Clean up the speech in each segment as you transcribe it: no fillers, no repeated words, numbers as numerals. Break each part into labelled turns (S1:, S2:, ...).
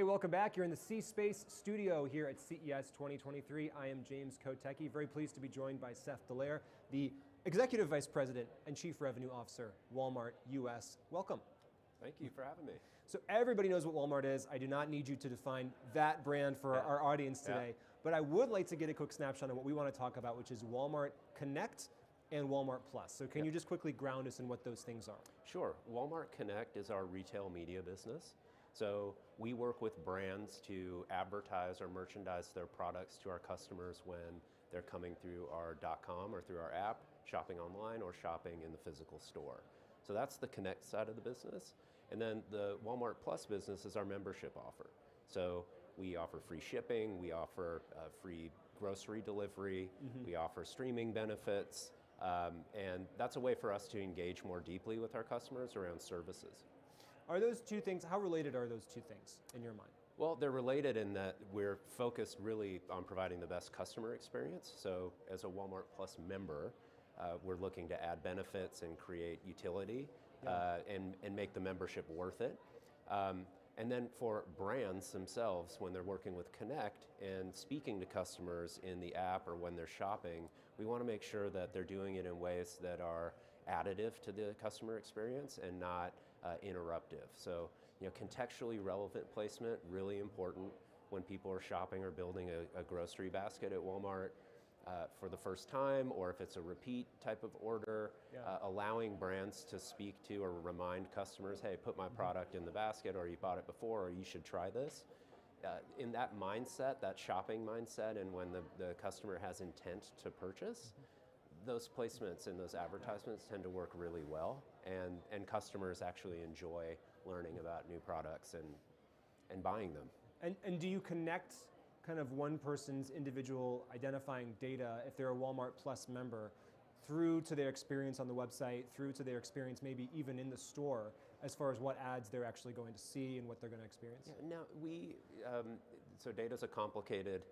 S1: Hey, welcome back. You're in the C-Space studio here at CES 2023. I am James Kotecki, very pleased to be joined by Seth Dallaire, the Executive Vice President and Chief Revenue Officer, Walmart US. Welcome.
S2: Thank you for having me.
S1: So everybody knows what Walmart is. I do not need you to define that brand for our audience today, but I would like to get a quick snapshot on what we want to talk about, which is Walmart Connect and Walmart Plus. So can you just quickly ground us in what those things are?
S2: Sure. Walmart Connect is our retail media business. So we work with brands to advertise or merchandise their products to our customers when they're coming through our .com or through our app, shopping online or shopping in the physical store. So that's the Connect side of the business. And then the Walmart Plus business is our membership offer. So we offer free shipping, we offer free grocery delivery, we offer streaming benefits, and that's a way for us to engage more deeply with our customers around services.
S1: Are those two things, how related are those two things in your mind?
S2: Well, they're related in that we're focused really on providing the best customer experience. So as a Walmart Plus member, we're looking to add benefits and create utility and make the membership worth it. And then for brands themselves, when they're working with Connect and speaking to customers in the app or when they're shopping, we want to make sure that they're doing it in ways that are additive to the customer experience and not interruptive. So, contextually relevant placement, really important when people are shopping or building a grocery basket at Walmart for the first time, or if it's a repeat type of order, allowing brands to speak to or remind customers, hey, put my product in the basket, or you bought it before, or you should try this. In that mindset, that shopping mindset, and when the customer has intent to purchase, those placements and those advertisements tend to work really well, and customers actually enjoy learning about new products and buying them.
S1: And do you connect kind of one person's individual identifying data, if they're a Walmart Plus member, through to their experience on the website, through to their experience maybe even in the store, as far as what ads they're actually going to see and what they're going to experience?
S2: Yeah, now so data's a complicated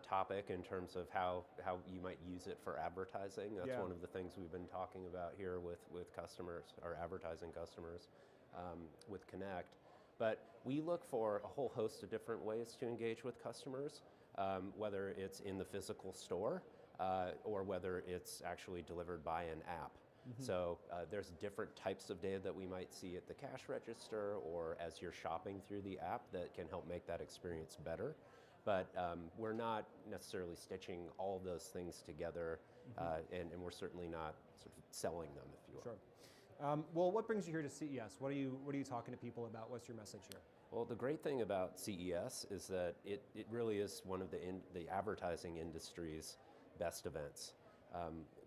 S2: topic in terms of how you might use it for advertising. That's one of the things we've been talking about here with customers, our advertising customers, with Connect. But we look for a whole host of different ways to engage with customers, whether it's in the physical store or whether it's actually delivered by an app. So there's different types of data that we might see at the cash register or as you're shopping through the app that can help make that experience better. But we're not necessarily stitching all of those things together, and we're certainly not sort of selling them, if you will.
S1: Sure. Well, what brings you here to CES? What are you talking to people about? What's your message here?
S2: Well, the great thing about CES is that it really is one of the advertising industry's best events.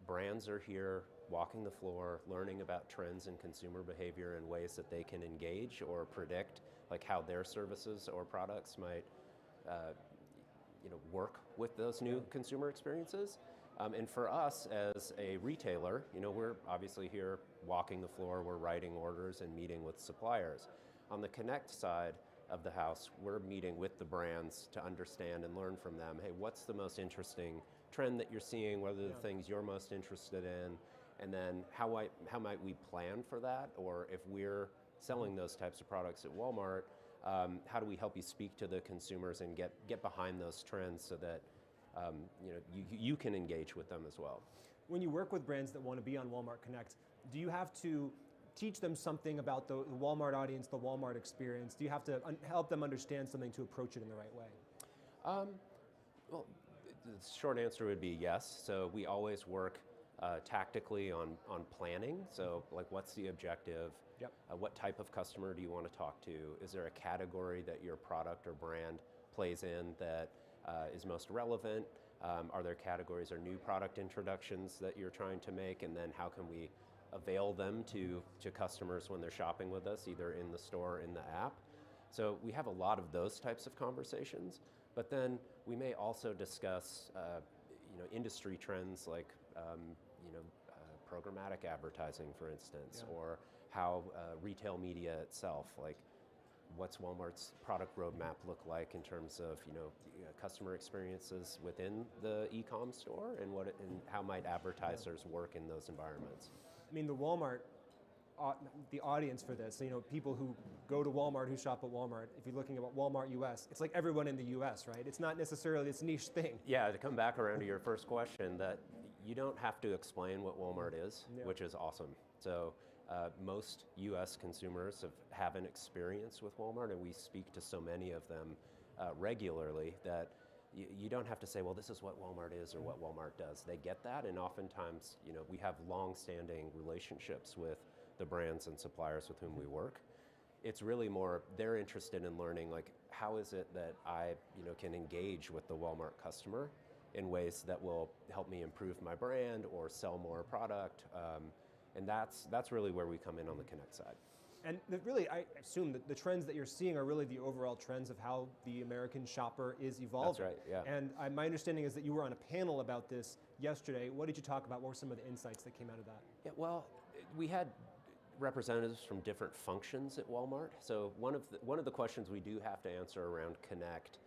S2: Brands are here walking the floor, learning about trends in consumer behavior and ways that they can engage or predict like how their services or products might work with those new consumer experiences. And for us as a retailer, we're obviously here walking the floor, we're writing orders and meeting with suppliers. On the Connect side of the house, we're meeting with the brands to understand and learn from them, hey, what's the most interesting trend that you're seeing, what are the things you're most interested in, and then how might we plan for that, or if we're selling those types of products at Walmart, how do we help you speak to the consumers and get behind those trends so that you can engage with them as well.
S1: When you work with brands that want to be on Walmart Connect, do you have to teach them something about the Walmart audience, the Walmart experience? Do you have to help them understand something to approach it in the right way?
S2: Well, the short answer would be yes. So we always work tactically on planning. So like, what's the objective? What type of customer do you want to talk to? Is there a category that your product or brand plays in that is most relevant? Are there categories or new product introductions that you're trying to make? And then how can we avail them to customers when they're shopping with us, either in the store or in the app? So we have a lot of those types of conversations, but then we may also discuss industry trends like programmatic advertising, for instance, or how retail media itself, like what's Walmart's product roadmap look like in terms of customer experiences within the e-com store, and how might advertisers work in those environments?
S1: I mean, the Walmart the audience for this, people who go to Walmart who shop at Walmart, if you're looking at Walmart US, it's like everyone in the US, right? It's not necessarily this niche thing.
S2: Yeah, to come back around to your first question, that you don't have to explain what Walmart is, which is awesome. So most US consumers have an experience with Walmart, and we speak to so many of them regularly that you don't have to say, well, this is what Walmart is or what Walmart does. They get that, and oftentimes, we have long-standing relationships with the brands and suppliers with whom we work. It's really more, they're interested in learning, like, how is it that I can engage with the Walmart customer in ways that will help me improve my brand or sell more product, and that's really where we come in on the Connect side.
S1: And really, I assume that the trends that you're seeing are really the overall trends of how the American shopper is evolving.
S2: That's right, yeah.
S1: And my understanding is that you were on a panel about this yesterday. What did you talk about? What were some of the insights that came out of that?
S2: Yeah, well, we had representatives from different functions at Walmart. So one of the questions we do have to answer around Connect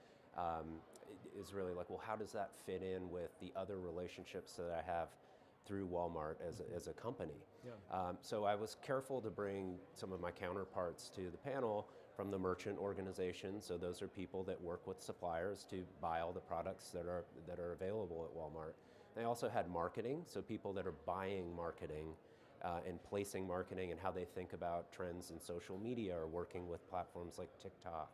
S2: is really like, well, how does that fit in with the other relationships that I have through Walmart as a company?
S1: Yeah.
S2: So I was careful to bring some of my counterparts to the panel from the merchant organization. So those are people that work with suppliers to buy all the products that are available at Walmart. They also had marketing, so people that are buying marketing and placing marketing and how they think about trends in social media or working with platforms like TikTok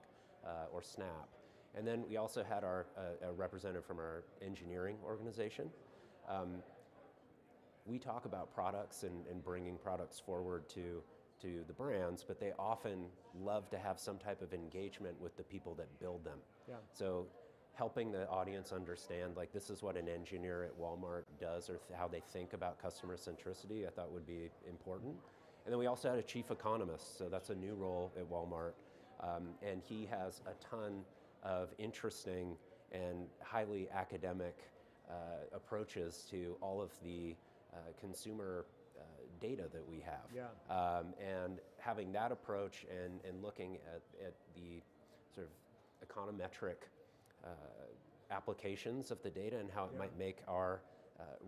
S2: or Snap. And then we also had a representative from our engineering organization. We talk about products and bringing products forward to the brands, but they often love to have some type of engagement with the people that build them.
S1: Yeah.
S2: So helping the audience understand, like, this is what an engineer at Walmart does, or how they think about customer centricity, I thought would be important. And then we also had a chief economist, so that's a new role at Walmart, and he has a ton of interesting and highly academic approaches to all of the consumer data that we have.
S1: Yeah.
S2: And having that approach and looking at the sort of econometric applications of the data and how it might make our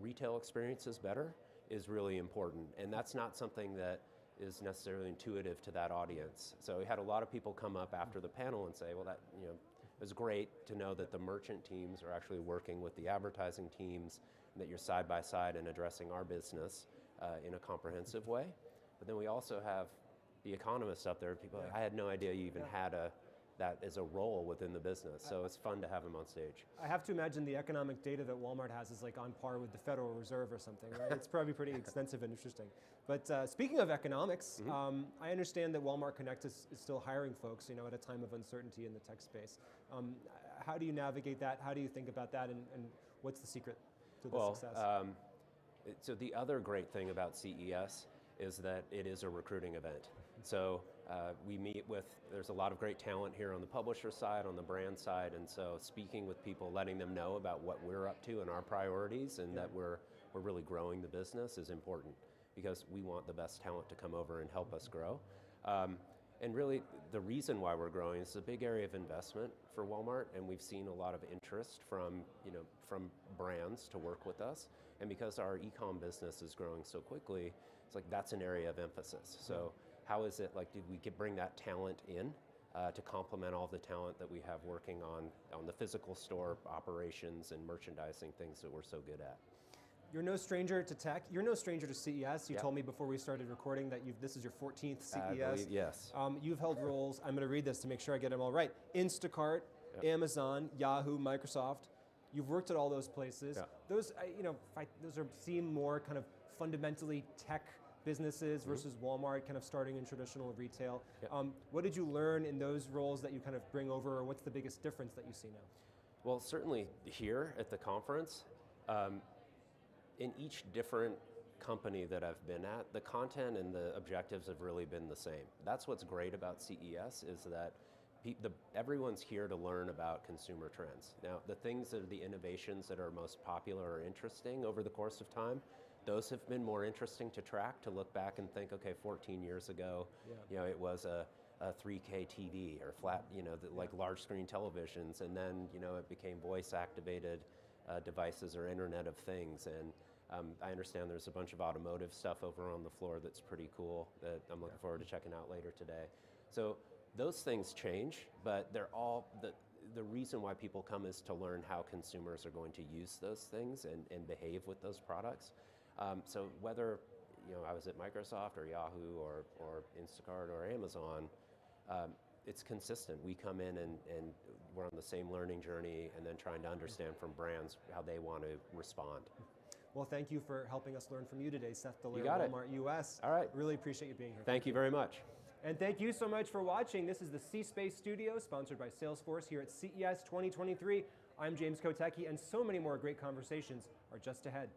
S2: retail experiences better is really important. And that's not something that is necessarily intuitive to that audience. So we had a lot of people come up after the panel and say, well, that it was great to know that the merchant teams are actually working with the advertising teams, and that you're side by side and addressing our business in a comprehensive way. But then we also have the economists up there, people, I had no idea you even had that as a role within the business. So it's fun to have them on stage.
S1: I have to imagine the economic data that Walmart has is like on par with the Federal Reserve or something, right? It's probably pretty extensive and interesting. But speaking of economics, I understand that Walmart Connect is still hiring folks, at a time of uncertainty in the tech space. How do you navigate that? How do you think about that? And what's the secret to the success?
S2: So the other great thing about CES is that it is a recruiting event. So we meet with, there's a lot of great talent here on the publisher side, on the brand side, and so speaking with people, letting them know about what we're up to and our priorities, and that we're really growing the business is important, because we want the best talent to come over and help us grow. And really, the reason why we're growing is a big area of investment for Walmart, and we've seen a lot of interest from brands to work with us. And because our e-com business is growing so quickly, it's like that's an area of emphasis. So how is it, like, did we bring that talent in to complement all the talent that we have working on the physical store operations and merchandising, things that we're so good at?
S1: You're no stranger to tech. You're no stranger to CES. You told me before we started recording that this is your 14th CES.
S2: I believe, yes.
S1: You've held roles, I'm going to read this to make sure I get them all right. Instacart, Amazon, Yahoo, Microsoft. You've worked at all those places.
S2: Yeah.
S1: Those, those seem more kind of fundamentally tech businesses versus Walmart kind of starting in traditional retail. What did you learn in those roles that you kind of bring over, or what's the biggest difference that you see now?
S2: Well, certainly here at the conference, in each different company that I've been at, the content and the objectives have really been the same. That's what's great about CES, is that everyone's here to learn about consumer trends. Now, the things that are the innovations that are most popular or interesting over the course of time, those have been more interesting to track, to look back and think, okay, 14 years ago, it was a 3K TV or flat, like large screen televisions, and then, it became voice activated devices or Internet of Things. And I understand there's a bunch of automotive stuff over on the floor that's pretty cool that I'm looking forward to checking out later today. So Those things change, but they're all, the reason why people come is to learn how consumers are going to use those things and behave with those products. So whether I was at Microsoft or Yahoo or Instacart or Amazon, it's consistent. We come in and we're on the same learning journey and then trying to understand from brands how they want to respond.
S1: Well, thank you for helping us learn from you today, Seth Dallaire,
S2: You got it.
S1: Walmart US.
S2: All right.
S1: Really appreciate you being here.
S2: Thank you very much.
S1: And thank you so much for watching. This is the C-Space Studio, sponsored by Salesforce here at CES 2023. I'm James Kotecki, and so many more great conversations are just ahead.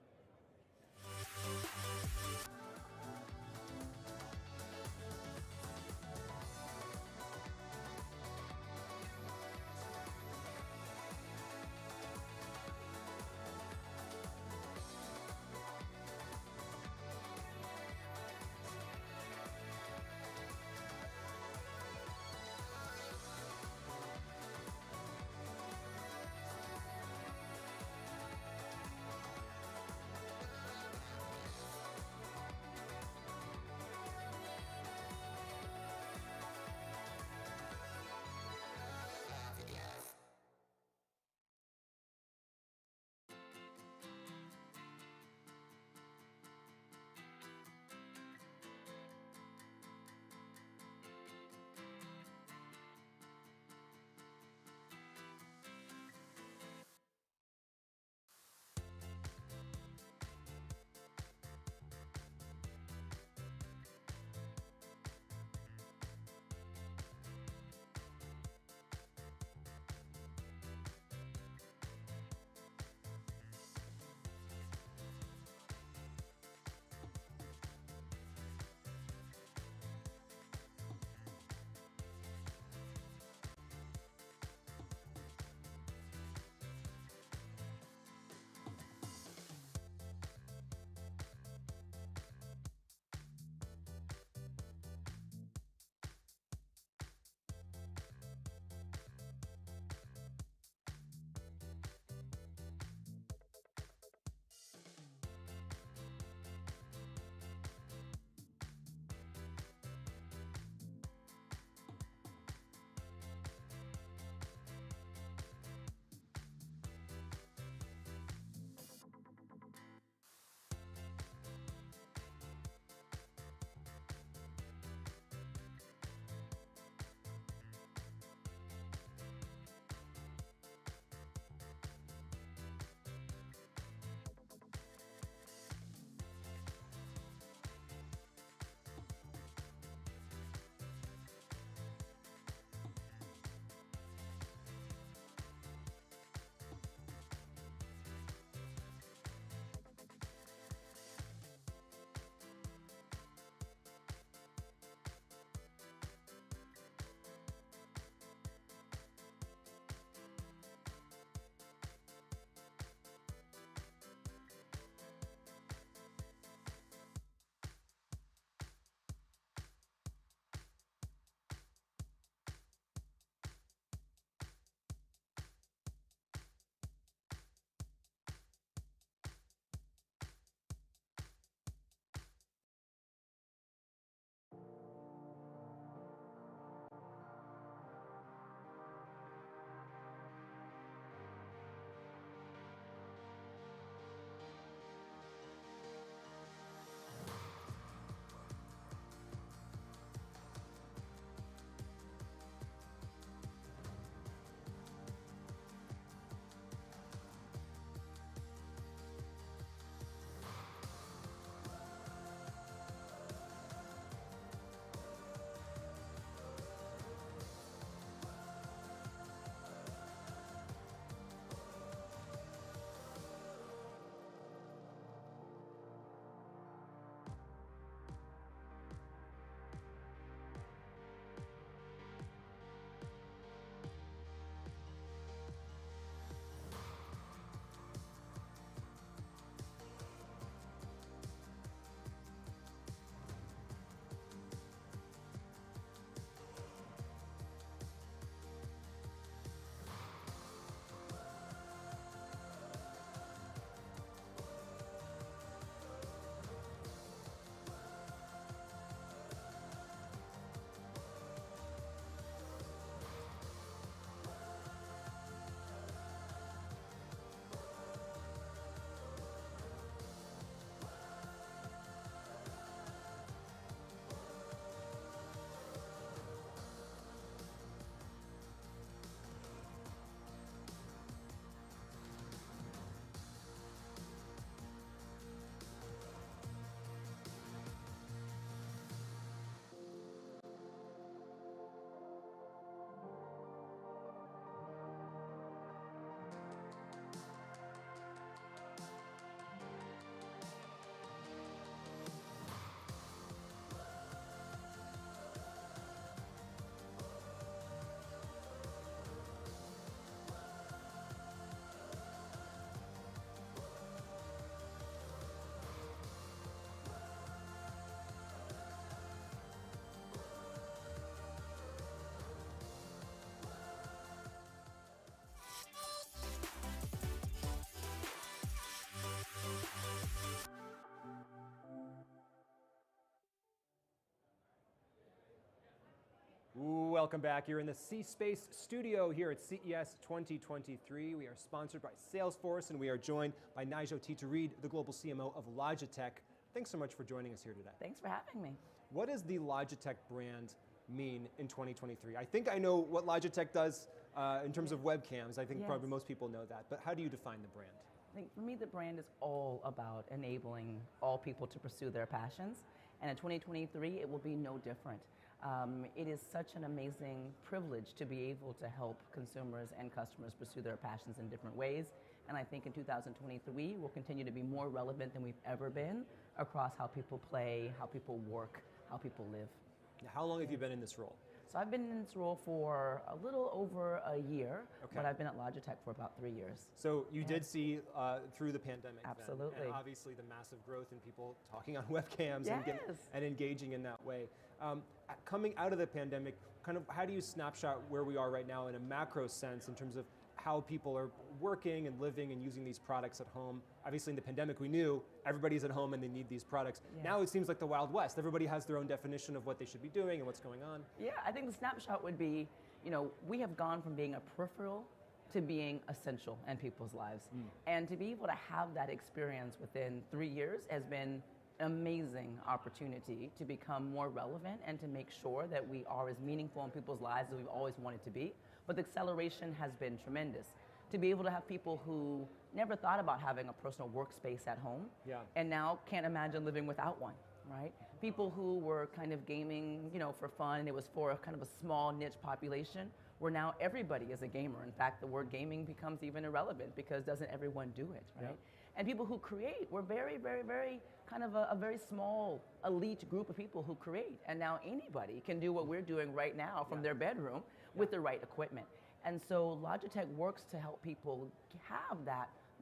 S1: welcome back. You're in the C-Space studio here at CES 2023. We are sponsored by Salesforce, and we are joined by Nigel T. the Global CMO of Logitech. Thanks so much for joining us here today.
S3: Thanks for having me.
S1: What does the Logitech brand mean in 2023? I think I know what Logitech does in terms of webcams. I think probably most people know that, but how do you define the brand?
S3: I think for me, the brand is all about enabling all people to pursue their passions, and in 2023, it will be no different. It is such an amazing privilege to be able to help consumers and customers pursue their passions in different ways, and I think in 2023, we'll continue to be more relevant than we've ever been across how people play, how people work, how people live.
S1: Now, how long have you been in this role?
S3: So I've been in this role for a little over a year, but I've been at Logitech for about 3 years.
S1: So you did see through the pandemic,
S3: absolutely,
S1: then, and obviously the massive growth in people talking on webcams and engaging in that way. Coming out of the pandemic, kind of how do you snapshot where we are right now in a macro sense in terms of how people are working and living and using these products at home? Obviously in the pandemic we knew everybody's at home and they need these products. Now it seems like the Wild West. Everybody has their own definition of what they should be doing and what's going on.
S3: Yeah, I think the snapshot would be, we have gone from being a peripheral to being essential in people's lives. And to be able to have that experience within 3 years has been an amazing opportunity to become more relevant and to make sure that we are as meaningful in people's lives as we've always wanted to be. But the acceleration has been tremendous. To be able to have people who never thought about having a personal workspace at home and now can't imagine living without one, right? People who were kind of gaming, for fun, it was for a kind of a small niche population, where now everybody is a gamer. In fact, the word gaming becomes even irrelevant because doesn't everyone do it, right? And people who create, we're very, very, very kind of a very small elite group of people who create. And now anybody can do what we're doing right now from their bedroom with the right equipment. And so Logitech works to help people have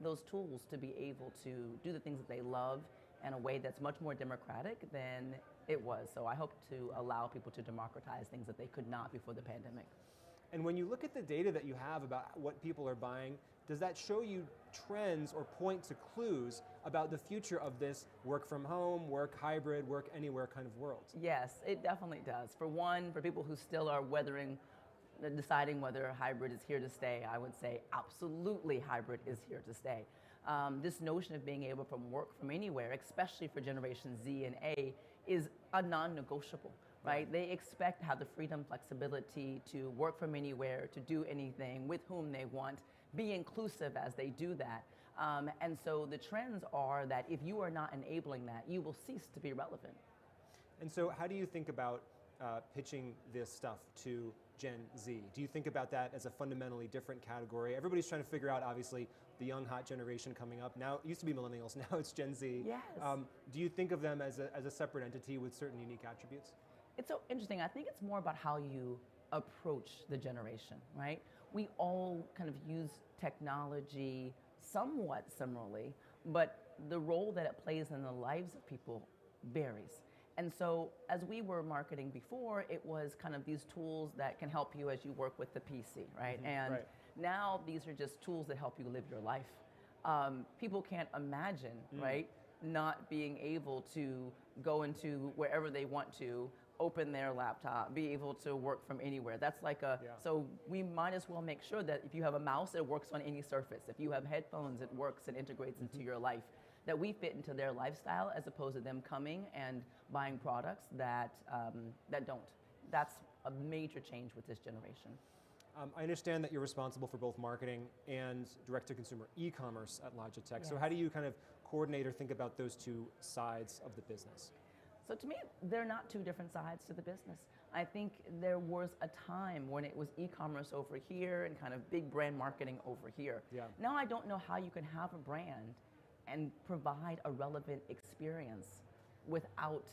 S3: those tools to be able to do the things that they love in a way that's much more democratic than it was. So I hope to allow people to democratize things that they could not before the pandemic.
S1: And when you look at the data that you have about what people are buying, does that show you trends or point to clues about the future of this work from home, work hybrid, work anywhere kind of world?
S3: Yes, it definitely does. For one, for people who still are deciding whether hybrid is here to stay, I would say absolutely hybrid is here to stay. This notion of being able to work from anywhere, especially for Generation Z and A, is a non-negotiable, right? They expect to have the freedom, flexibility to work from anywhere, to do anything with whom they want, be inclusive as they do that. And so the trends are that if you are not enabling that, you will cease to be relevant.
S1: And so how do you think about pitching this stuff to Gen Z? Do you think about that as a fundamentally different category? Everybody's trying to figure out, obviously, the young, hot generation coming up. Now, it used to be millennials, now it's Gen Z.
S3: Yes.
S1: Do you think of them as a separate entity with certain unique attributes?
S3: It's so interesting. I think it's more about how you approach the generation, right? We all kind of use technology somewhat similarly, but the role that it plays in the lives of people varies. And so as we were marketing before, it was kind of these tools that can help you as you work with the PC, right? Now these are just tools that help you live your life. People can't imagine, right, not being able to go into wherever they want to, open their laptop, be able to work from anywhere. That's like so we might as well make sure that if you have a mouse, it works on any surface. If you have headphones, it works and integrates into your life. That we fit into their lifestyle as opposed to them coming and buying products that don't. That's a major change with this generation.
S1: I understand that you're responsible for both marketing and direct-to-consumer e-commerce at Logitech. So how do you kind of coordinate or think about those two sides of the business?
S3: So to me, they're not two different sides to the business. I think there was a time when it was e-commerce over here and kind of big brand marketing over here. Now I don't know how you can have a brand and provide a relevant experience without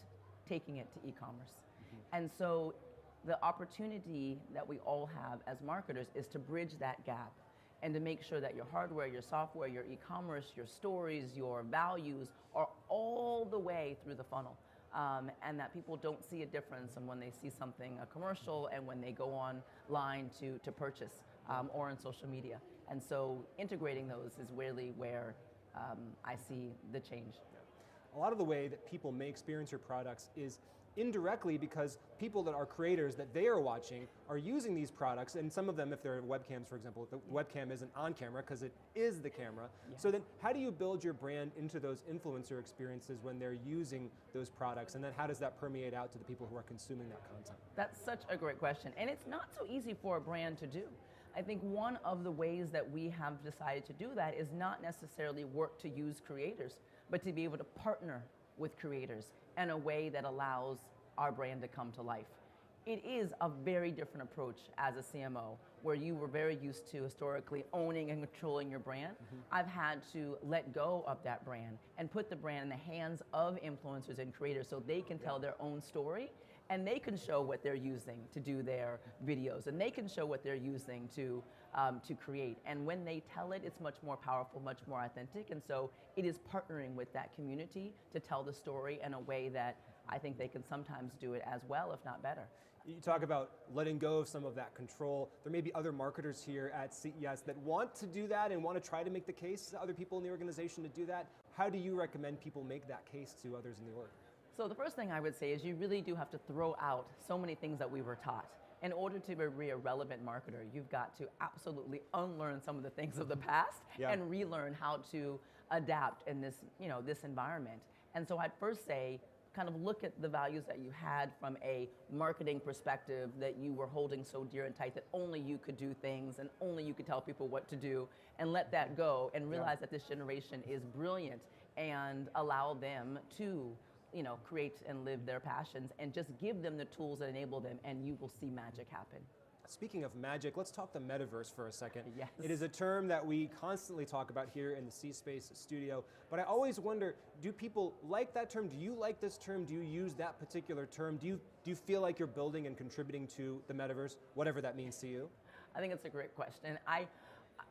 S3: taking it to e-commerce. And so the opportunity that we all have as marketers is to bridge that gap and to make sure that your hardware, your software, your e-commerce, your stories, your values are all the way through the funnel. And that people don't see a difference in when they see something, a commercial, and when they go online to purchase or on social media. And so integrating those is really where I see the change.
S1: A lot of the way that people may experience your products is indirectly because people that are creators that they are watching are using these products, and some of them, if they're webcams, for example, the webcam isn't on camera because it is the camera.
S3: Yes.
S1: So then how do you build your brand into those influencer experiences when they're using those products, and then how does that permeate out to the people who are consuming that content?
S3: That's such a great question, and it's not so easy for a brand to do. I think one of the ways that we have decided to do that is not necessarily work to use creators, but to be able to partner with creators in a way that allows our brand to come to life. It is a very different approach as a CMO, where you were very used to historically owning and controlling your brand. I've had to let go of that brand and put the brand in the hands of influencers and creators so they can tell their own story, and they can show what they're using to do their videos, and they can show what they're using to create. And when they tell it, it's much more powerful, much more authentic. And so it is partnering with that community to tell the story in a way that I think they can sometimes do it as well, if not better.
S1: You talk about letting go of some of that control. There may be other marketers here at CES that want to do that and want to try to make the case to other people in the organization to do that. How do you recommend people make that case to others in the org?
S3: So the first thing I would say is you really do have to throw out so many things that we were taught. In order to be a relevant marketer, you've got to absolutely unlearn some of the things of the past and relearn how to adapt in this, this environment. And so I'd first say, kind of look at the values that you had from a marketing perspective that you were holding so dear and tight that only you could do things and only you could tell people what to do, and let that go and realize that this generation is brilliant, and allow them to create and live their passions, and just give them the tools that enable them, and you will see magic happen.
S1: Speaking of magic, let's talk the metaverse for a second.
S3: Yes.
S1: It is a term that we constantly talk about here in the C-Space studio, but I always wonder, do people like that term? Do you like this term? Do you use that particular term? Do you feel like you're building and contributing to the metaverse, whatever that means to you?
S3: I think it's a great question.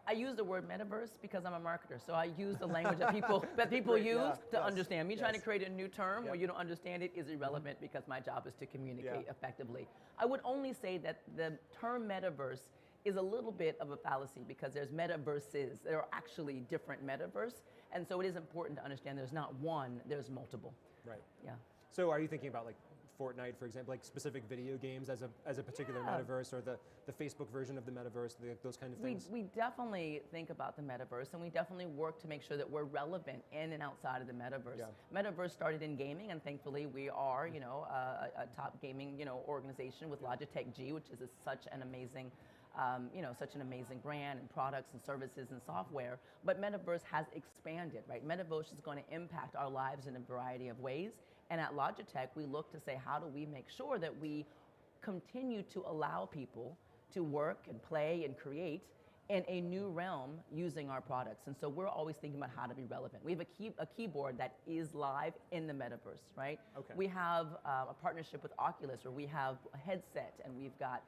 S3: I use the word metaverse because I'm a marketer, so I use the language that people use to understand. Me trying to create a new term where you don't understand it is irrelevant, because my job is to communicate effectively. I would only say that the term metaverse is a little bit of a fallacy, because there's metaverses. There are actually different metaverse, and so it is important to understand there's not one, there's multiple.
S1: Right.
S3: Yeah.
S1: So are you thinking about like Fortnite, for example, like specific video games as a particular metaverse, or the Facebook version of the metaverse, those kind of things?
S3: We definitely think about the metaverse, and we definitely work to make sure that we're relevant in and outside of the metaverse. Yeah. Metaverse started in gaming, and thankfully we are, a top gaming, organization with Logitech G, which is such an amazing brand and products and services and software. But metaverse has expanded, right? Metaverse is going to impact our lives in a variety of ways. And at Logitech, we look to say, how do we make sure that we continue to allow people to work and play and create in a new realm using our products? And so we're always thinking about how to be relevant. We have a keyboard that is live in the metaverse, right? Okay. We have a partnership with Oculus, where we have a headset, and we've got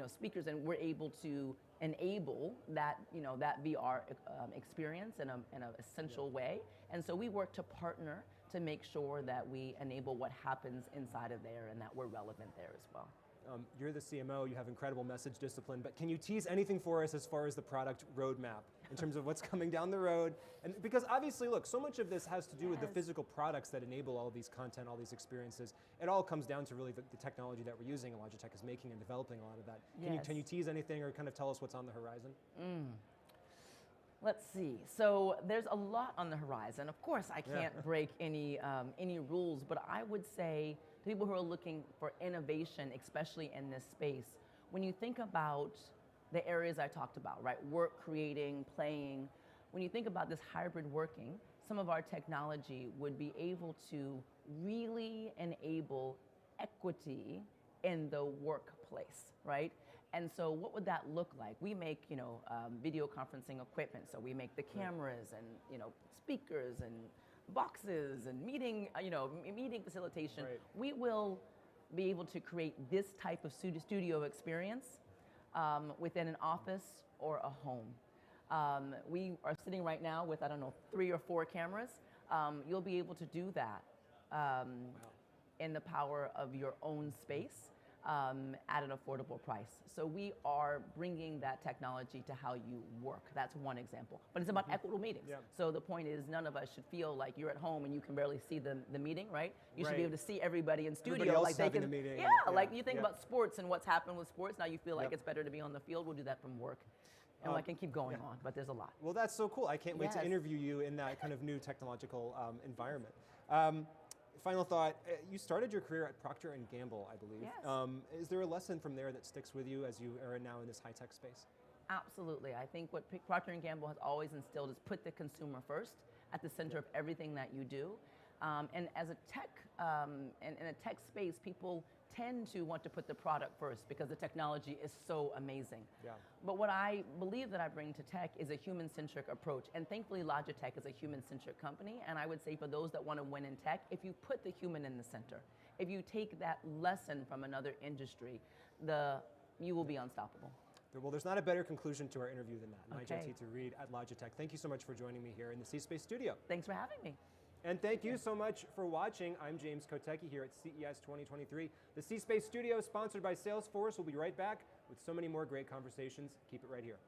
S3: speakers, and we're able to enable that that VR experience in an essential way. And so we work to partner to make sure that we enable what happens inside of there, and that we're relevant there as well.
S1: You're the CMO, you have incredible message discipline, but can you tease anything for us as far as the product roadmap in terms of what's coming down the road? And because obviously, look, so much of this has to do with the physical products that enable all these content, all these experiences. It all comes down to really the technology that we're using, and Logitech is making and developing a lot of that. Can you tease anything, or kind of tell us what's on the horizon?
S3: Let's see. So there's a lot on the horizon. Of course, I can't break any rules, but I would say to people who are looking for innovation, especially in this space, when you think about the areas I talked about, right? Work, creating, playing. When you think about this hybrid working, some of our technology would be able to really enable equity in the workplace, right? And so what would that look like? We make, video conferencing equipment. So we make the cameras and, speakers and boxes and meeting facilitation. Right. We will be able to create this type of studio experience within an office or a home. We are sitting right now with, 3 or 4 cameras. You'll be able to do that in the power of your own space. at an affordable price. So we are bringing that technology to how you work. That's one example. But it's about equitable meetings.
S1: Yeah.
S3: So the point is, none of us should feel like you're at home and you can barely see the meeting, right? You should
S1: Right.
S3: be able to see everybody in studio.
S1: Everybody else
S3: like they
S1: having
S3: can,
S1: the meeting.
S3: yeah, like you think
S1: Yep.
S3: about sports and what's happened with sports. Now you feel like
S1: Yep.
S3: it's better to be on the field. We'll do that from work. And I can keep going on, but there's a lot.
S1: Well, that's so cool. I can't wait to
S3: Yes.
S1: interview you in that kind of new technological environment. Final thought, you started your career at Procter & Gamble, I believe.
S3: Yes.
S1: Is there a lesson from there that sticks with you as you are now in this high-tech space?
S3: Absolutely. I think what Procter & Gamble has always instilled is put the consumer first at the center of everything that you do. And as a tech, in a tech space, people tend to want to put the product first because the technology is so amazing.
S1: Yeah.
S3: But what I believe that I bring to tech is a human-centric approach. And thankfully, Logitech is a human-centric company. And I would say for those that want to win in tech, if you put the human in the center, if you take that lesson from another industry, you will be unstoppable.
S1: Well, there's not a better conclusion to our interview than that.
S3: Okay.
S1: Nigel T. Reed at Logitech. Thank you so much for joining me here in the C-Space studio.
S3: Thanks for having me.
S1: And thank you so much for watching. I'm James Kotecki here at CES 2023. The C-Space studio, sponsored by Salesforce. We'll be right back with so many more great conversations. Keep it right here.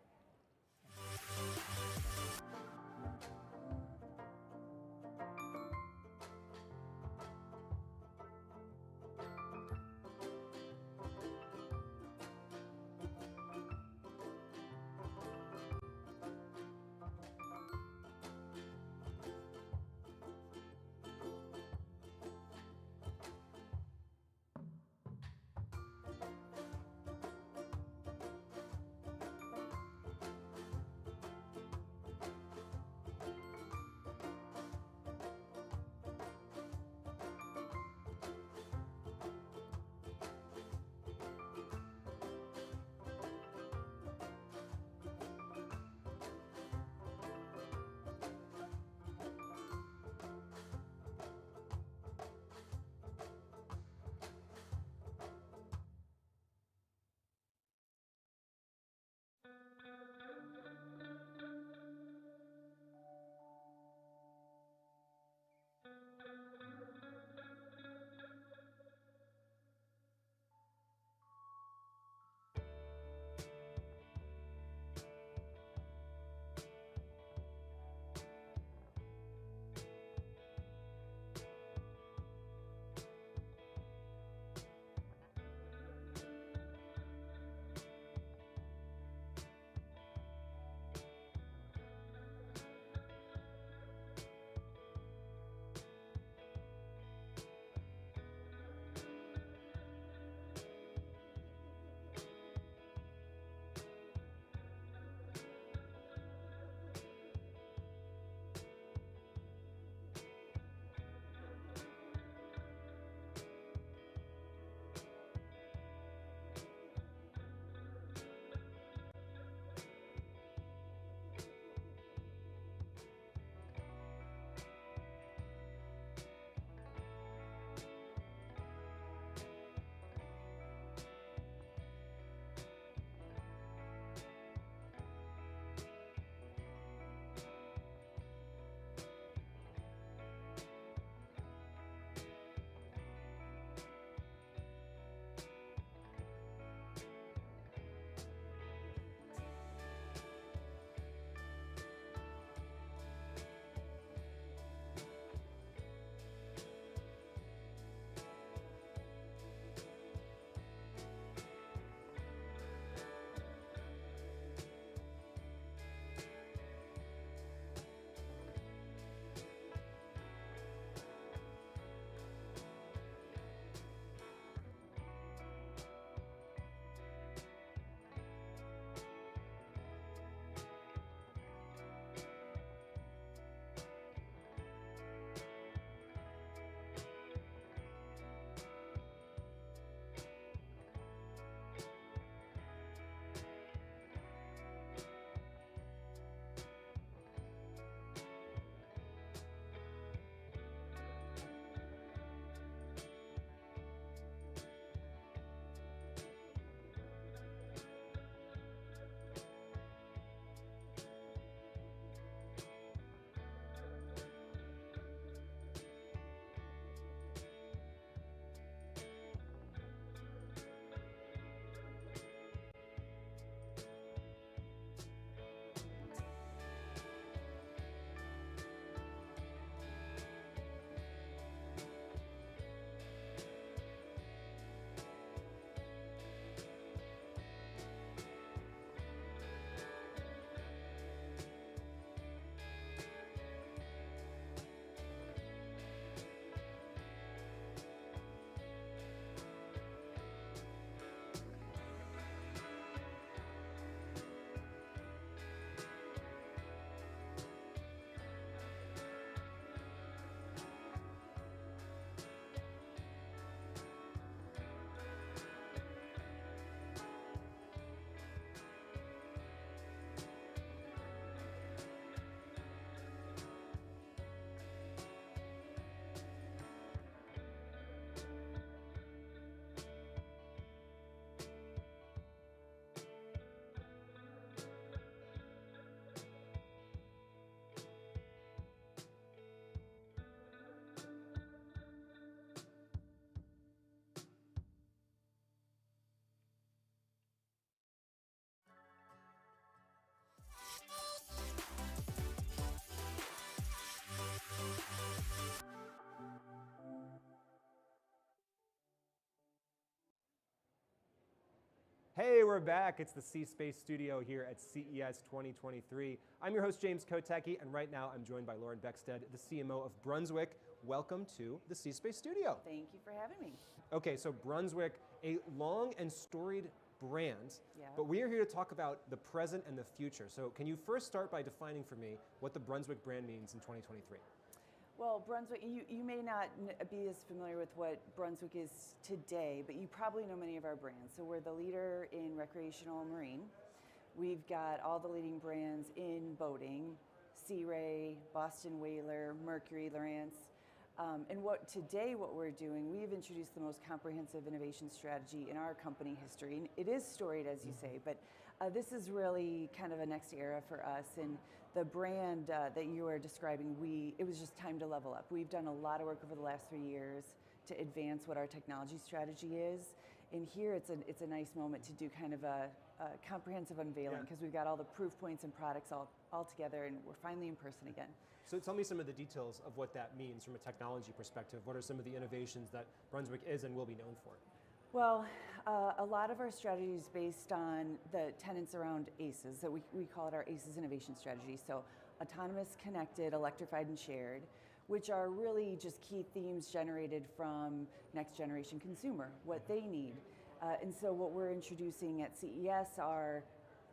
S1: Hey, we're back. It's the C-Space studio here at CES 2023. I'm your host, James Kotecki, and right now I'm joined by Lauren Beckstead, the CMO of Brunswick. Welcome to the C-Space studio.
S4: Thank you for having me.
S1: Okay, so Brunswick, a long and storied brand,
S4: Yeah.
S1: but we are here to talk about the present and the future. So can you first start by defining for me what the Brunswick brand means in 2023?
S4: Well, Brunswick, you may not be as familiar with what Brunswick is today, but you probably know many of our brands. So we're the leader in recreational marine. We've got all the leading brands in boating, Sea Ray, Boston Whaler, Mercury, Lowrance. And what we're doing, we've introduced the most comprehensive innovation strategy in our company history. And it is storied, as you say, but this is really kind of a next era for us. And the brand that you are describing, it was just time to level up. We've done a lot of work over the last 3 years to advance what our technology strategy is. And here it's a nice moment to do kind of a comprehensive unveiling because we've got all the proof points and products all together, and we're finally in person again.
S1: So tell me some of the details of what that means from a technology perspective. What are some of the innovations that Brunswick is and will be known for?
S4: Well, a lot of our strategy is based on the tenets around ACEs. So we call it our ACEs innovation strategy. So autonomous, connected, electrified, and shared, which are really just key themes generated from next generation consumer, what they need. And so what we're introducing at CES are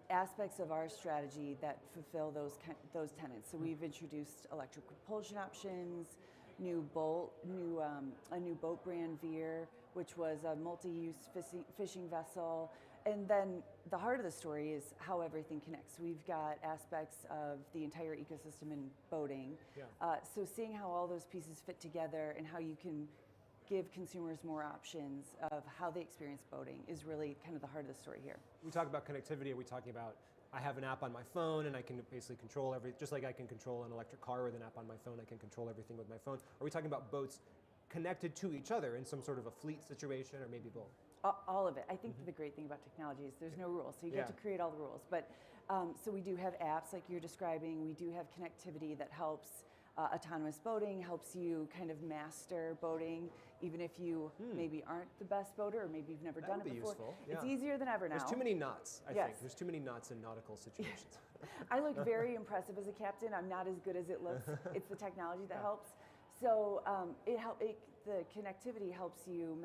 S4: aspects of our strategy that fulfill those tenets. So we've introduced electric propulsion options, a new boat brand, Veer, which was a multi-use fishing vessel. And then the heart of the story is how everything connects. We've got aspects of the entire ecosystem in boating. Yeah. So seeing how all those pieces fit together and how you can give consumers more options of how they experience boating is really kind of the heart of the story here.
S1: We talk about connectivity. Are we talking about, I have an app on my phone and I can basically control just like I can control an electric car with an app on my phone, I can control everything with my phone. Are we talking about boats connected to each other in some sort of a fleet situation, or maybe both?
S4: All of it. I think the great thing about technology is there's no rules, so you get to create all the rules. But so we do have apps like you're describing. We do have connectivity that helps autonomous boating, helps you kind of master boating, even if you maybe aren't the best boater or maybe you've never done it before.
S1: Useful. Yeah.
S4: It's easier than ever now.
S1: There's too many knots, I think. There's too many knots in nautical situations.
S4: I look very impressive as a captain. I'm not as good as it looks. It's the technology that helps. So the connectivity helps you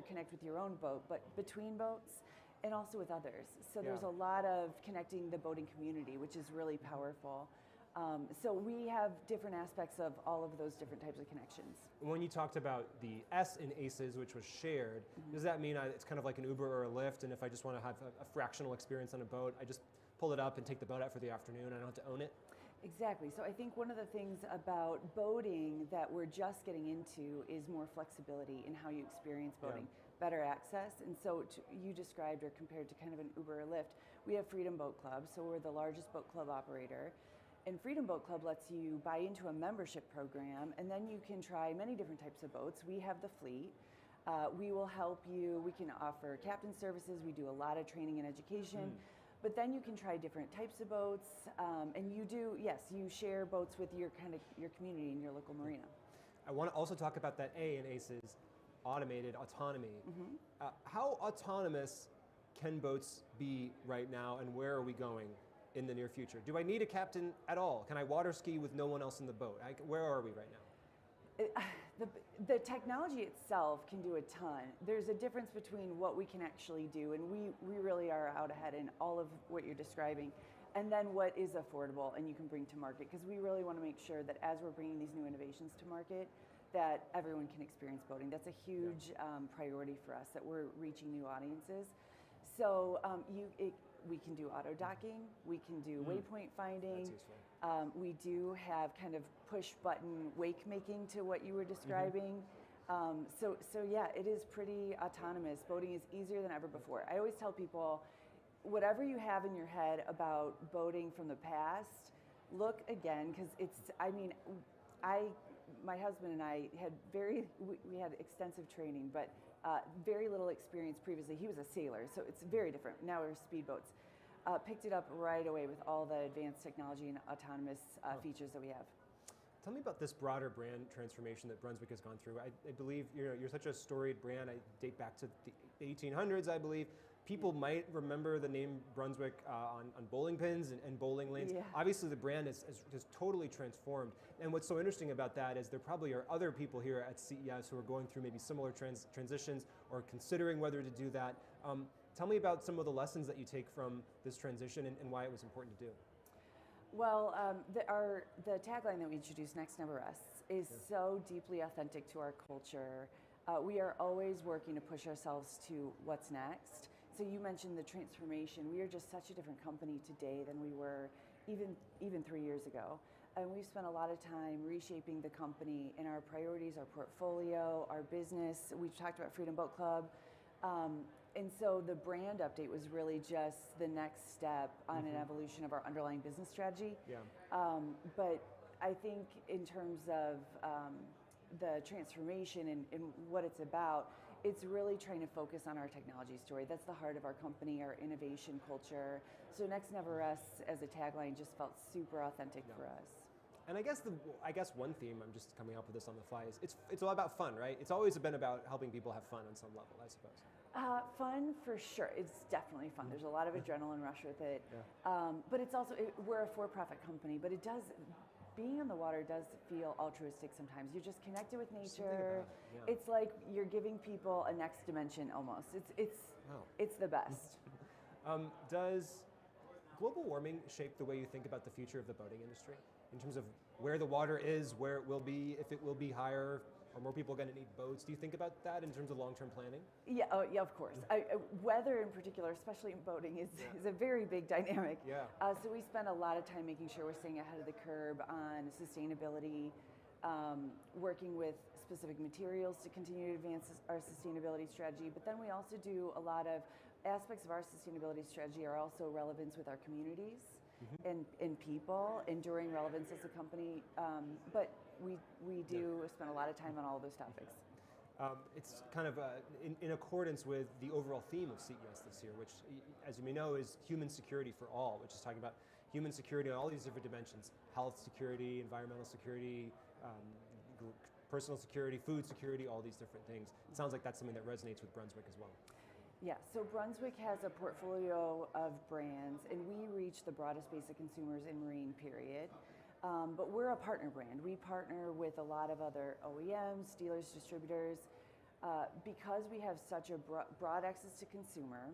S4: connect with your own boat, but between boats and also with others. So there's a lot of connecting the boating community, which is really powerful. So we have different aspects of all of those different types of connections.
S1: When you talked about the S in ACES, which was shared, does that mean it's kind of like an Uber or a Lyft, and if I just want to have a fractional experience on a boat, I just pull it up and take the boat out for the afternoon, I don't have to own it?
S4: Exactly. So I think one of the things about boating that we're just getting into is more flexibility in how you experience boating, better access. And so you described or compared to kind of an Uber or Lyft, we have Freedom Boat Club. So we're the largest boat club operator. And Freedom Boat Club lets you buy into a membership program, and then you can try many different types of boats. We have the fleet. We will help you. We can offer captain services. We do a lot of training and education. But then you can try different types of boats, and you share boats with your community in your local marina.
S1: I want to also talk about that A in ACES, automated autonomy. How autonomous can boats be right now, and where are we going in the near future? Do I need a captain at all? Can I water ski with no one else in the boat? Where are we right now?
S4: The technology itself can do a ton. There's a difference between what we can actually do, and we really are out ahead in all of what you're describing, and then what is affordable and you can bring to market, because we really want to make sure that as we're bringing these new innovations to market, that everyone can experience boating. That's a huge priority for us, that we're reaching new audiences. So we can do auto docking, we can do waypoint finding.
S1: That's useful.
S4: We do have kind of push button wake making to what you were describing. So yeah, it is pretty autonomous. Boating is easier than ever before. I always tell people, whatever you have in your head about boating from the past, look again, because my husband and I had we had extensive training, but very little experience previously. He was a sailor, so it's very different. Now we're speedboats. Picked it up right away with all the advanced technology and autonomous features that we have.
S1: Tell me about this broader brand transformation that Brunswick has gone through. I believe you're such a storied brand. I date back to the 1800s, I believe. people might remember the name Brunswick on bowling pins and bowling lanes.
S4: Yeah.
S1: Obviously, the brand is totally transformed. And what's so interesting about that is there probably are other people here at CES who are going through maybe similar transitions or considering whether to do that. Tell me about some of the lessons that you take from this transition and why it was important to do.
S4: Well, the tagline that we introduced, Next Never Rests, is so deeply authentic to our culture. We are always working to push ourselves to what's next. So you mentioned the transformation. We are just such a different company today than we were even 3 years ago. And we've spent a lot of time reshaping the company in our priorities, our portfolio, our business. We've talked about Freedom Boat Club. And so the brand update was really just the next step on an evolution of our underlying business strategy.
S1: Yeah.
S4: But I think in terms of the transformation and what it's about, it's really trying to focus on our technology story. That's the heart of our company, our innovation culture. So Next Never Rests as a tagline just felt super authentic for us.
S1: And I guess one theme, I'm just coming up with this on the fly, is it's all about fun, right? It's always been about helping people have fun on some level, I suppose.
S4: Fun for sure. It's definitely fun. There's a lot of adrenaline rush with it.
S1: Yeah.
S4: But it's also, we're a for-profit company, but being on the water does feel altruistic sometimes. You're just connected with nature.
S1: Yeah.
S4: It's like you're giving people a next dimension almost. It's the best.
S1: Does global warming shape the way you think about the future of the boating industry? In terms of where the water is, where it will be, if it will be higher, are more people going to need boats? Do you think about that in terms of long-term planning?
S4: Yeah, yeah, of course. Weather in particular, especially in boating, is a very big dynamic.
S1: Yeah.
S4: So we spend a lot of time making sure we're staying ahead of the curve on sustainability, working with specific materials to continue to advance our sustainability strategy. But then we also do a lot of aspects of our sustainability strategy are also relevance with our communities and people, enduring relevance as a company. But we do spend a lot of time on all of those topics.
S1: It's kind of in accordance with the overall theme of CES this year, which, as you may know, is human security for all, which is talking about human security on all these different dimensions: health security, environmental security, personal security, food security, all these different things. It sounds like that's something that resonates with Brunswick as well.
S4: Yeah, so Brunswick has a portfolio of brands, and we reach the broadest base of consumers in marine, period. But we're a partner brand. We partner with a lot of other OEMs, dealers, distributors. Because we have such a broad access to consumer,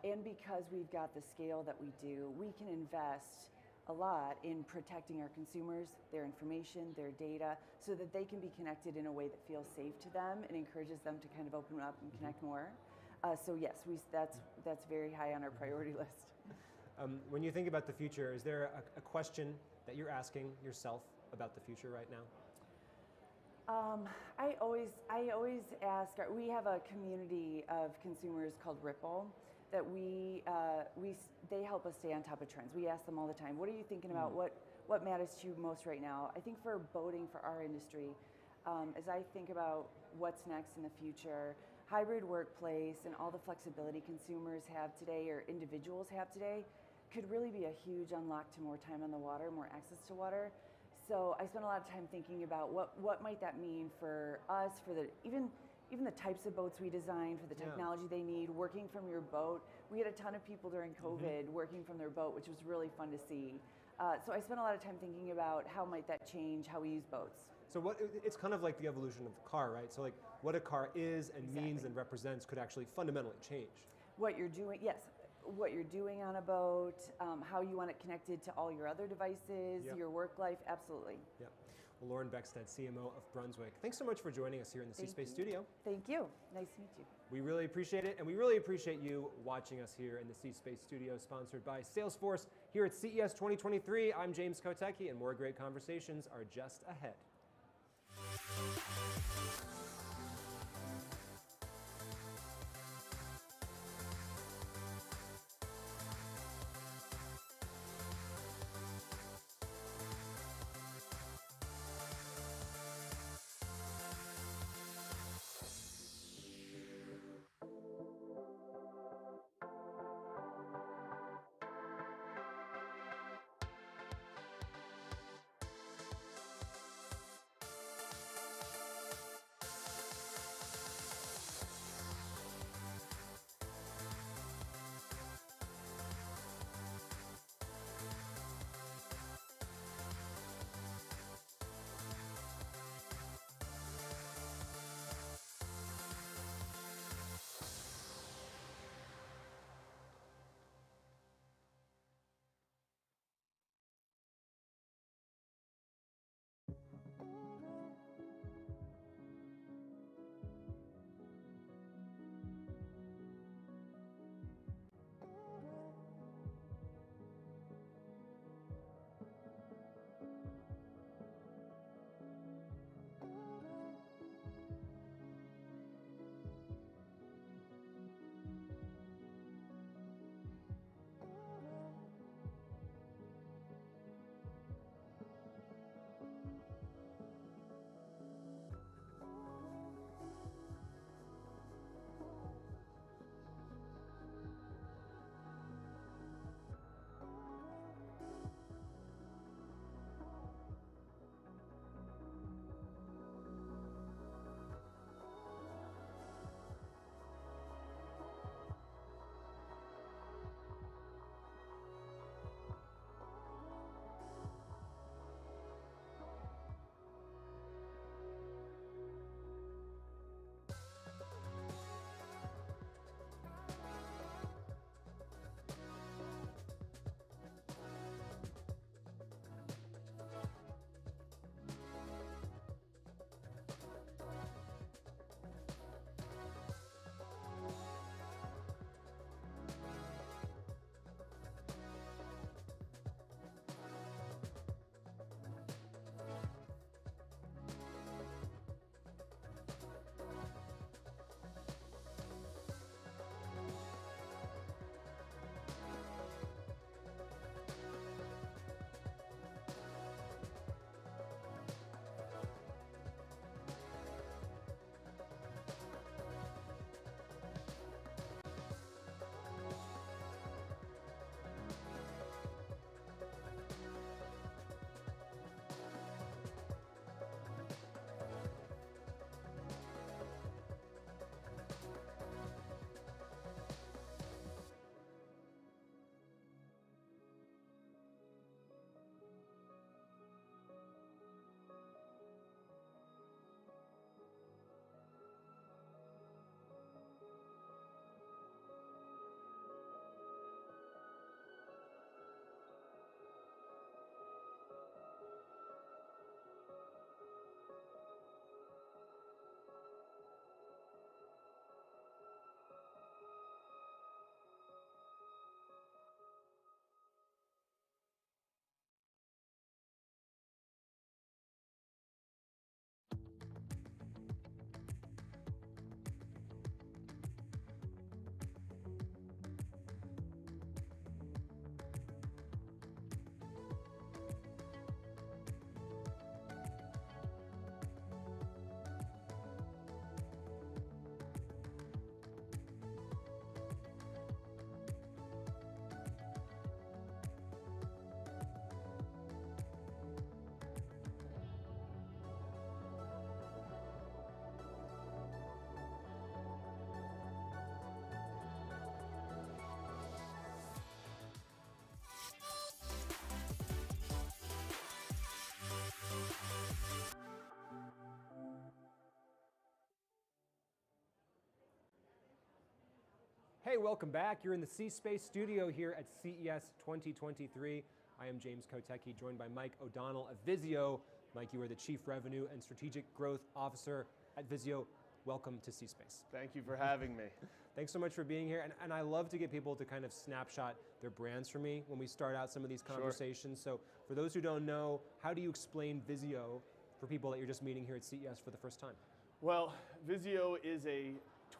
S4: and because we've got the scale that we do, we can invest a lot in protecting our consumers, their information, their data, so that they can be connected in a way that feels safe to them and encourages them to kind of open up and connect more. So yes, that's very high on our priority list.
S1: When you think about the future, is there a question that you're asking yourself about the future right now?
S4: I always ask. We have a community of consumers called Ripple that they help us stay on top of trends. We ask them all the time, what are you thinking about? What matters to you most right now? I think for boating, for our industry, as I think about what's next in the future, hybrid workplace and all the flexibility consumers have today or individuals have today could really be a huge unlock to more time on the water, more access to water. So I spend a lot of time thinking about what might that mean for us, for even the types of boats we design, for the technology they need, working from your boat. We had a ton of people during COVID working from their boat, which was really fun to see. So I spent a lot of time thinking about how might that change how we use boats.
S1: So it's kind of like the evolution of the car, right? So like what a car is and means and represents could actually fundamentally change.
S4: What you're doing, yes. What you're doing on a boat, how you want it connected to all your other devices, your work life, absolutely.
S1: Yeah. Well, Lauren Beckstead, CMO of Brunswick, thanks so much for joining us here in the C-Space studio.
S4: Thank you. Nice to meet you.
S1: We really appreciate it, and we really appreciate you watching us here in the C-Space studio, sponsored by Salesforce here at CES 2023. I'm James Kotecki, and more great conversations are just ahead. Hey, welcome back. You're in the C-Space studio here at CES 2023. I am James Kotecki, joined by Mike O'Donnell of Vizio. Mike, you are the Chief Revenue and Strategic Growth Officer at Vizio. Welcome to C-Space.
S5: Thank you for having me.
S1: Thanks so much for being here. And I love to get people to kind of snapshot their brands for me when we start out some of these conversations. Sure. So for those who don't know, how do you explain Vizio for people that you're just meeting here at CES for the first time?
S5: Well, Vizio is a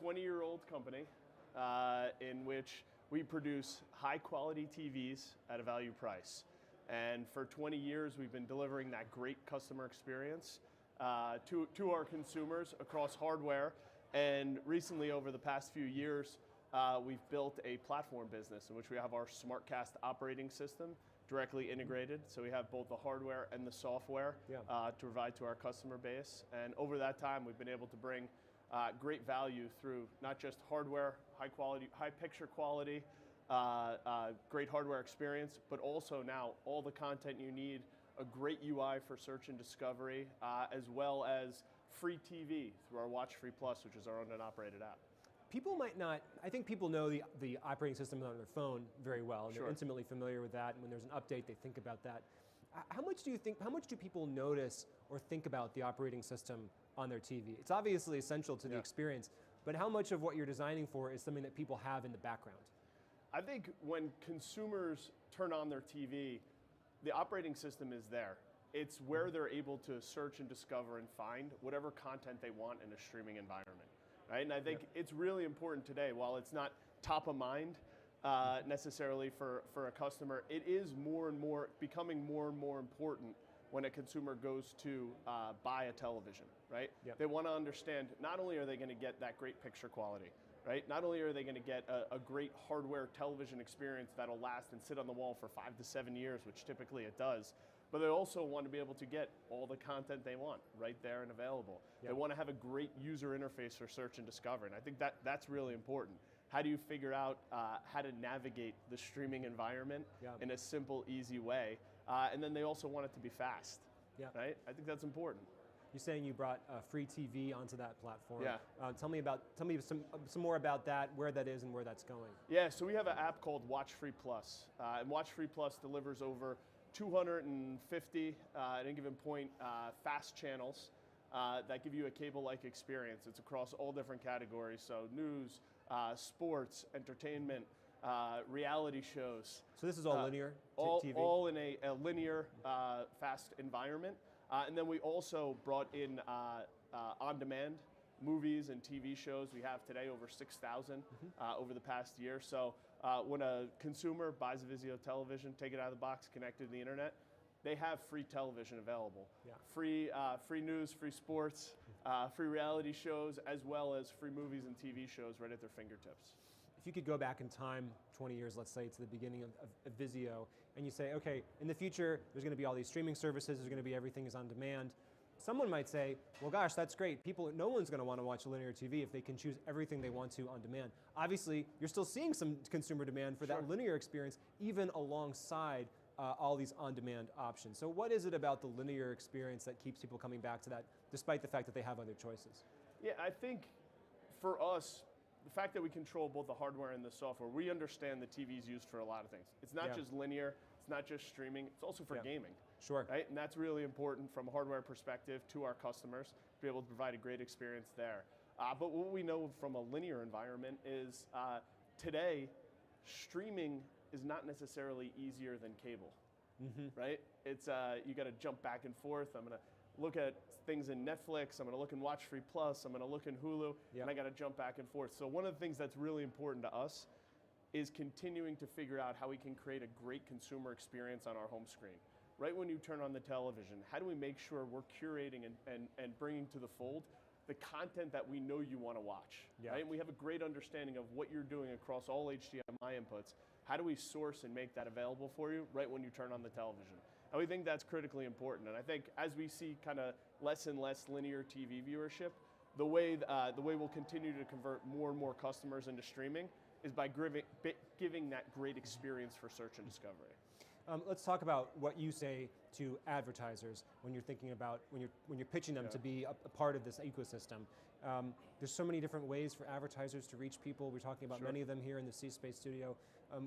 S5: 20-year-old company in which we produce high-quality TVs at a value price. And for 20 years, we've been delivering that great customer experience to our consumers across hardware. And recently, over the past few years, we've built a platform business in which we have our SmartCast operating system directly integrated. So we have both the hardware and the software to provide to our customer base. And over that time, we've been able to bring great value through not just hardware, high quality, high picture quality, great hardware experience, but also now all the content you need, a great UI for search and discovery, as well as free TV through our Watch Free Plus, which is our owned and operated app.
S1: People might not, I think people know the operating system on their phone very well, and they're intimately familiar with that, and when there's an update, they think about that. How much do people notice or think about the operating system on their TV? It's obviously essential to the experience, but how much of what you're designing for is something that people have in the background?
S5: I think when consumers turn on their TV, the operating system is there. It's where they're able to search and discover and find whatever content they want in a streaming environment, right? And I think it's really important today, while it's not top of mind necessarily for a customer, it is becoming more and more important when a consumer goes to buy a television, right? They want to understand, not only are they going to get that great picture quality, right? Not only are they going to get a great hardware television experience that'll last and sit on the wall for 5 to 7 years, which typically it does, but they also want to be able to get all the content they want right there and available. They want to have a great user interface for search and discovery, and I think that's really important. How do you figure out how to navigate the streaming environment in a simple, easy way? And then they also want it to be fast, right? I think that's important.
S1: You're saying you brought free TV onto that platform. Tell me some more about that, where that is and where that's going.
S5: Yeah, so we have an app called Watch Free Plus, and Watch Free Plus delivers over 250 at any given point fast channels that give you a cable-like experience. It's across all different categories, so news, sports, entertainment, reality shows.
S1: So this is all linear TV?
S5: All in a linear, fast environment. And then we also brought in on-demand movies and TV shows. We have today over 6,000 over the past year. So when a consumer buys a Vizio television, take it out of the box, connect it to the internet, they have free television available. Free news, free sports, free reality shows, as well as free movies and TV shows right at their fingertips.
S1: If you could go back in time 20 years, let's say, to the beginning of Vizio, and you say, okay, in the future, there's going to be all these streaming services, there's going to be everything is on demand. Someone might say, well, gosh, that's great. No one's going to want to watch linear TV if they can choose everything they want to on demand. Obviously, you're still seeing some consumer demand for that linear experience, even alongside all these on-demand options. So what is it about the linear experience that keeps people coming back to that, despite the fact that they have other choices?
S5: Yeah, I think for us, the fact that we control both the hardware and the software, we understand the TV is used for a lot of things. It's not just linear, it's not just streaming, it's also for gaming. Right? And that's really important from a hardware perspective to our customers, to be able to provide a great experience there. But what we know from a linear environment is today, streaming is not necessarily easier than cable, right? It's you got to jump back and forth. I'm going to look at things in Netflix, I'm going to look in Watch Free Plus, I'm going to look in Hulu, and I got to jump back and forth. So one of the things that's really important to us is continuing to figure out how we can create a great consumer experience on our home screen. Right when you turn on the television, how do we make sure we're curating and bringing to the fold the content that we know you want to watch, right? And we have a great understanding of what you're doing across all HDMI inputs. How do we source and make that available for you right when you turn on the television? And we think that's critically important. And I think as we see kind of less and less linear TV viewership, the way we'll continue to convert more and more customers into streaming is by giving that great experience for search and discovery.
S1: Let's talk about what you say to advertisers when you're thinking about, when you're pitching them to be a part of this ecosystem. There's so many different ways for advertisers to reach people. We're talking about many of them here in the C-Space studio.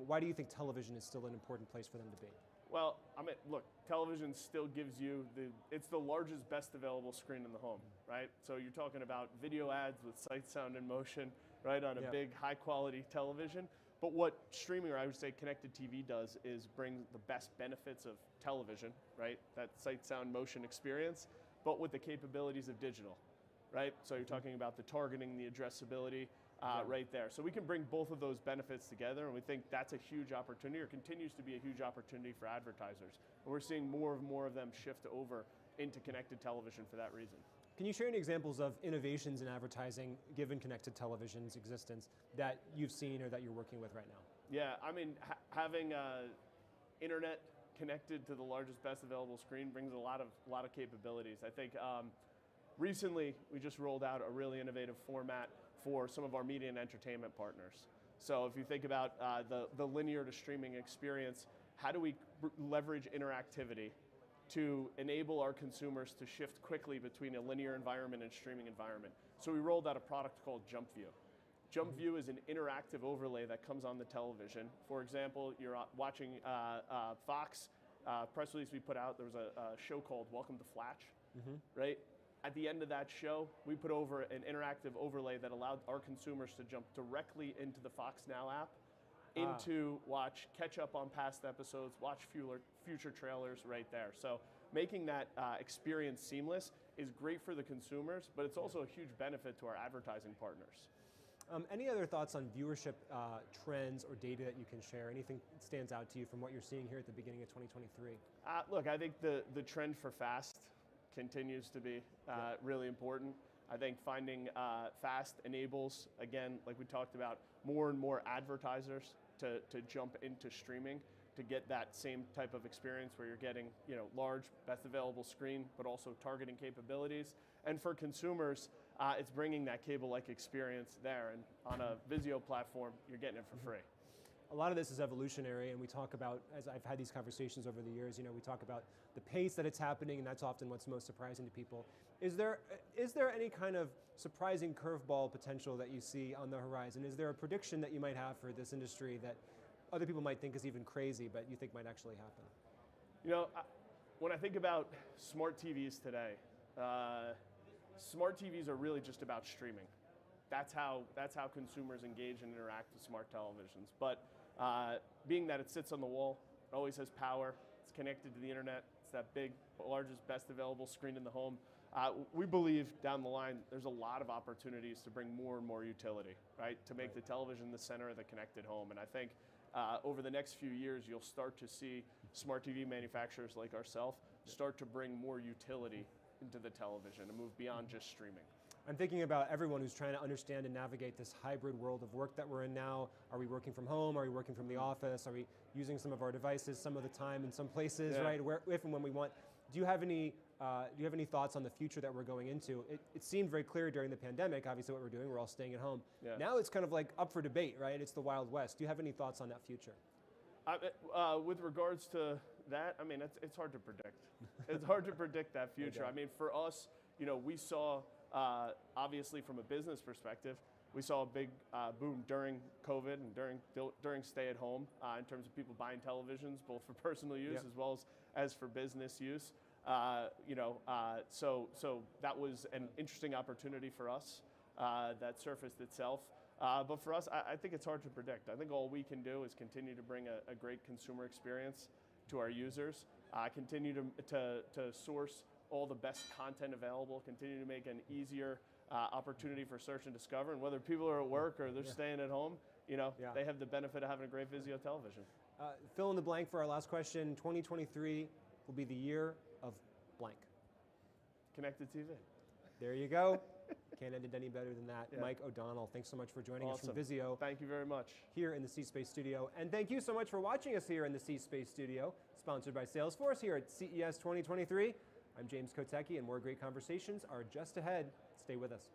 S1: Why do you think television is still an important place for them to be?
S5: Well, I mean, look, television still gives you it's the largest, best available screen in the home, right? So you're talking about video ads with sight, sound, and motion, right, on a big, high quality television. But what streaming, or I would say connected TV, does is bring the best benefits of television, right? That sight, sound, motion experience, but with the capabilities of digital, right? So you're talking about the targeting, the addressability, right there. So we can bring both of those benefits together, and we think that's a huge opportunity, or continues to be a huge opportunity for advertisers. And we're seeing more of them shift over into connected television for that reason.
S1: Can you share any examples of innovations in advertising, given connected television's existence, that you've seen or that you're working with right now?
S5: Yeah, I mean, having internet connected to the largest, best available screen brings a lot of capabilities. I think recently we just rolled out a really innovative format for some of our media and entertainment partners. So if you think about the linear to streaming experience, how do we leverage interactivity to enable our consumers to shift quickly between a linear environment and streaming environment? So we rolled out a product called Jump View. Jump View is an interactive overlay that comes on the television. For example, you're watching Fox press release we put out. There was a show called Welcome to Flatch, right? At the end of that show, we put over an interactive overlay that allowed our consumers to jump directly into the Fox Now app, catch up on past episodes, watch future trailers right there. So making that experience seamless is great for the consumers, but it's also a huge benefit to our advertising partners.
S1: Any other thoughts on viewership trends or data that you can share? Anything that stands out to you from what you're seeing here at the beginning of 2023?
S5: Look, I think the trend for fast continues to be really important. I think finding fast enables, again, like we talked about, more and more advertisers to jump into streaming to get that same type of experience where you're getting, large, best available screen, but also targeting capabilities. And for consumers, it's bringing that cable-like experience there. And on a Vizio platform, you're getting it for free.
S1: A lot of this is evolutionary, and we talk about, as I've had these conversations over the years, we talk about the pace that it's happening, and that's often what's most surprising to people. Is there any kind of surprising curveball potential that you see on the horizon? Is there a prediction that you might have for this industry that other people might think is even crazy, but you think might actually happen?
S5: When I think about smart TVs today, smart TVs are really just about streaming. That's how consumers engage and interact with smart televisions. But being that it sits on the wall, it always has power, it's connected to the internet, it's that big, largest, best available screen in the home, we believe down the line there's a lot of opportunities to bring more and more utility, right? To make the television the center of the connected home. And I think over the next few years, you'll start to see smart TV manufacturers like ourselves start to bring more utility into the television and move beyond just streaming.
S1: I'm thinking about everyone who's trying to understand and navigate this hybrid world of work that we're in now. Are we working from home? Are we working from the office? Are we using some of our devices some of the time in some places, right? If and when we want. Do you have any thoughts on the future that we're going into? It seemed very clear during the pandemic, obviously what we're doing, we're all staying at home. Now it's kind of like up for debate, right? It's the Wild West. Do you have any thoughts on that future?
S5: With regards to that, I mean, it's hard to predict. It's hard to predict that future. I mean, for us, we saw, obviously from a business perspective, we saw a big boom during COVID and during stay at home in terms of people buying televisions, both for personal use as well as for business use. So that was an interesting opportunity for us that surfaced itself. But for us, I think it's hard to predict. I think all we can do is continue to bring a great consumer experience to our users, continue to source all the best content available, continue to make an easier opportunity for search and discover. And whether people are at work or they're staying at home, they have the benefit of having a great Vizio television.
S1: Fill in the blank for our last question. 2023 will be the year of blank.
S5: Connected TV.
S1: There you go. Can't end it any better than that. Mike O'Donnell, thanks so much for joining us from Vizio.
S5: Thank you very much.
S1: Here in the C-Space studio. And thank you so much for watching us here in the C-Space studio, sponsored by Salesforce here at CES 2023. I'm James Kotecki, and more great conversations are just ahead. Stay with us.